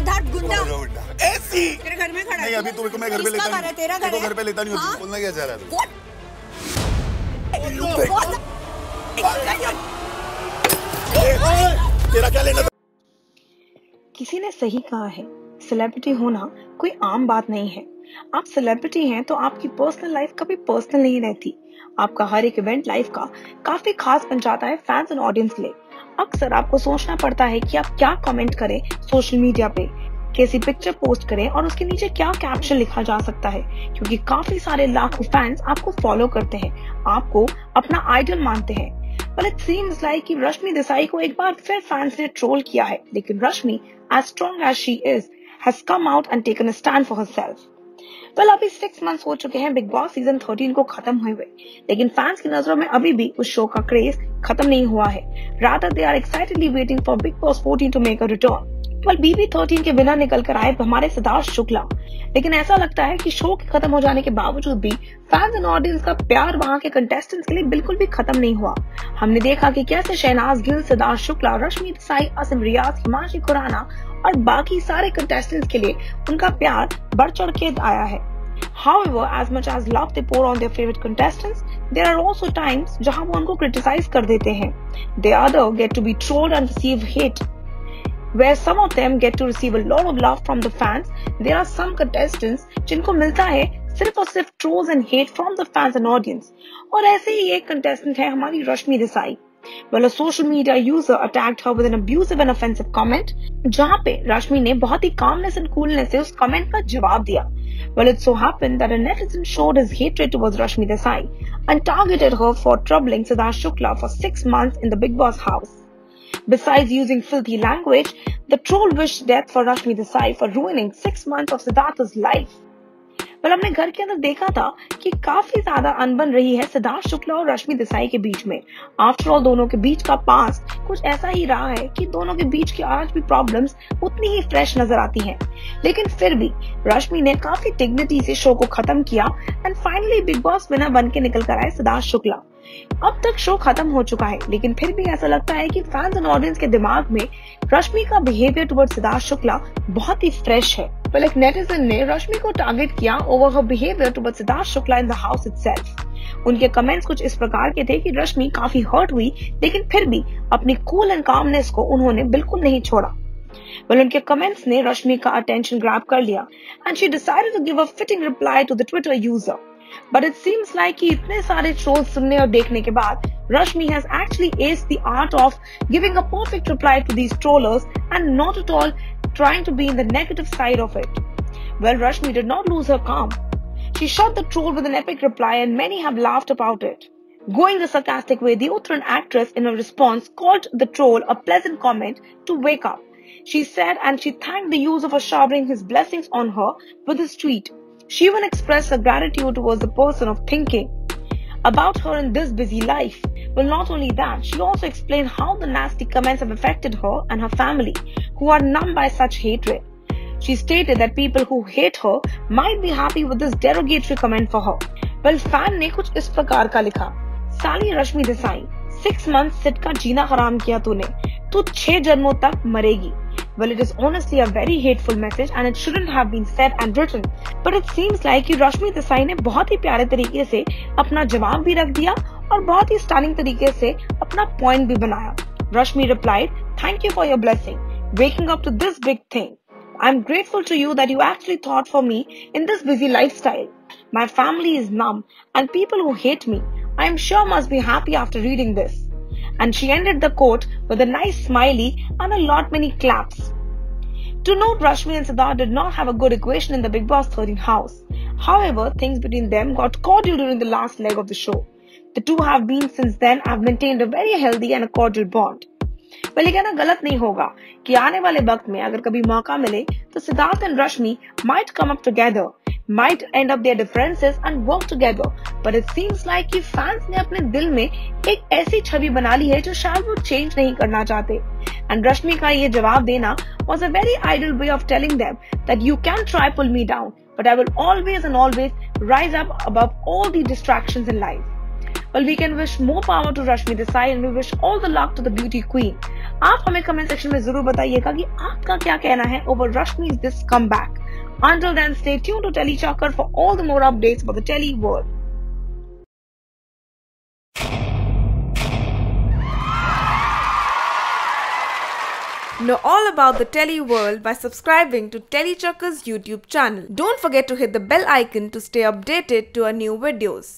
सिद्धार्थ गुंडा ऐसी तेरे घर में खड़ा नहीं, अभी तुम को मैं घर पे लेता नहीं, तेरा घर है, घर पे लेता नहीं हूँ। बोलना क्या चाह रहा है? तेरा क्या लेना? किसी ने सही कहा है, सेलिब्रिटी होना कोई आम बात नहीं है। आप सेलिब्रिटी हैं तो आपकी पर्सनल लाइफ कभी पर्सनल नहीं रहती। आपका हर एक इवेंट लाइफ का काफी खास बन जाता है फैंस एंड ऑडियंस के लिए। अक्सर आपको सोचना पड़ता है कि आप क्या कमेंट करें सोशल मीडिया पे, कैसी पिक्चर पोस्ट करें और उसके नीचे क्या कैप्शन लिखा जा सकता है, क्योंकि काफी सारे लाखों फैंस आपको फॉलो करते हैं, आपको अपना आइडल मानते हैं। Well, it seems like कि रश्मि देसाई को एक बार फिर फैंस ने ट्रोल किया है, लेकिन रश्मि as strong as she is has come out and taken a stand for herself. Well, अभी 6 months हो चुके हैं बिग बॉस सीजन 13 को खत्म हुए, लेकिन फैंस की नजरों में अभी भी उस शो का क्रेज खत्म नहीं हुआ है। Rather, they are excitedly waiting for Big Boss 14 to make a return. Well, BB13 के विनर निकल कर आए हमारे सिद्धार्थ शुक्ला, लेकिन ऐसा लगता है कि शो के खत्म हो जाने के बावजूद भी फैंस एंड ऑडियंस का प्यार वहां के कंटेस्टेंट्स के लिए बिल्कुल भी खत्म नहीं हुआ। हमने देखा कि कैसे शहनाज गिल, सिद्धार्थ शुक्ला, रश्मि देसाई, असीम रियाज, हिमांशी खुराना और बाकी सारे कंटेस्टेंट्स के लिए उनका प्यार बढ़ चढ़ के आया है। However, as much as love they pour on their favorite contestants, there are also times जहां वो उनको criticize कर देते हैं। They either get to be trolled and receive hate, where some of them get to receive a lot of love from the fans. There are some contestants जिनको मिलता है सिर्फ और सिर्फ trolls and hate from the fans and audience. और ऐसे ही एक contestant है हमारी Rashmi Desai. Well, a social media user attacked her with an abusive and offensive comment, जहां पे रश्मि ने बहुत ही calmness and coolness से उस comment का जवाब दिया। Well, it so happened that a netizen showed his hatred towards Rashmi Desai and targeted her for troubling Siddharth Shukla for 6 months in the Big Boss house. Besides using filthy language, the troll wished death for Rashmi Desai for ruining 6 months of Siddharth's life. Well, हमने घर के अंदर देखा था कि काफी ज्यादा अनबन रही है सिद्धार्थ शुक्ला और रश्मि देसाई के बीच में। आफ्टर ऑल दोनों के बीच का पास्ट कुछ ऐसा ही रहा है कि दोनों के बीच की आज भी प्रॉब्लम्स उतनी ही फ्रेश नजर आती हैं। लेकिन फिर भी रश्मि ने काफी डिग्निटी से शो को खत्म किया and finally big boss winner बन के निकल कर आए सिद्धार्थ शुक्ला। अब तक शो खत्म हो चुका है, लेकिन फिर भी ऐसा लगता है कि फैंस एंड ऑडियंस के दिमाग में रश्मि का बिहेवियर टुवर्ड्स सिद्धार्थ शुक्ला बहुत ही फ्रेश है। Well, एक नेटिजन ने रश्मि को टारगेट किया over her behaviour towards Siddharth Shukla in the house itself. उनके कमेंट्स कुछ इस प्रकार के थे कि रश्मि काफी हर्ट हुई, लेकिन फिर भी अपनी कूल एंड कामनेस को उन्होंने बिल्कुल नहीं छोड़ा। Well, उनके कमेंट्स ने रश्मि का अटेंशन ग्रैब कर लिया and she decided to give a fitting reply to the Twitter user. But it seems like कि इतने सारे ट्रोल्स सुनने और देखने के बाद Rashmi has actually aced the art of giving a perfect reply to these trollers and not at all trying to be in the negative side of it. Well, Rashmi did not lose her calm. She shot the troll with an epic reply and many have laughed about it. Going the sarcastic way, the Uttarakhand actress in her response called the troll a pleasant comment to wake up. She said and she thanked the user for showering his blessings on her with his tweet. She even expressed her gratitude towards the person of thinking about her in this busy life. Well, not only that, she also explained how the nasty comments have affected her and her family, who are numb by such hatred. She stated that people who hate her might be happy with this derogatory comment for her. Well, fan ने कुछ इस प्रकार का लिखा, साली Rashmi Desai, 6 months seat का जीना हराम किया तूने, तू 6 जन्मों तक मरेगी। Well, it is honestly a very hateful message and it shouldn't have been said and written. But it seems like कि रश्मि देसाई ने बहुत ही प्यारे तरीके से अपना जवाब भी रख दिया और बहुत ही स्टनिंग तरीके से अपना पॉइंट भी बनाया। Rashmi replied, "Thank you for your blessing, waking up to this big thing. I'm grateful to you that you actually thought for me in this busy lifestyle. My family is numb and people who hate me, I'm sure must be happy after reading this." And she ended the quote with a nice smiley and a lot many claps. To note, Rashmi and Siddharth did not have a good equation in the Big Boss 13 house. However, things between them got cordial during the last leg of the show. The two have been since then have maintained a very healthy and a cordial bond. Well, ये कहना गलत नहीं होगा कि आने वाले वक्त में अगर कभी मौका मिले तो Siddharth and Rashmi might come up together, might end up their differences and work together. But it seems like कि fans ने अपने दिल में एक ऐसी छवि बना ली है जो शायद वो change नहीं करना चाहते. And Rashmi का ये जवाब देना was a very ideal way of telling them that you can try pull me down, but I will always and always rise up above all the distractions in life. Well, we can wish more power to Rashmi Desai and we wish all the luck to the beauty queen. आप हमें comment section में जरूर बताइएगा कि आपका क्या कहना है over Rashmi's this comeback. Until then, stay tuned to Telly Chakkar for all the more updates about the Telly world. Know all about the Telly world by subscribing to Telly Chakkar's YouTube channel. Don't forget to hit the bell icon to stay updated to our new videos.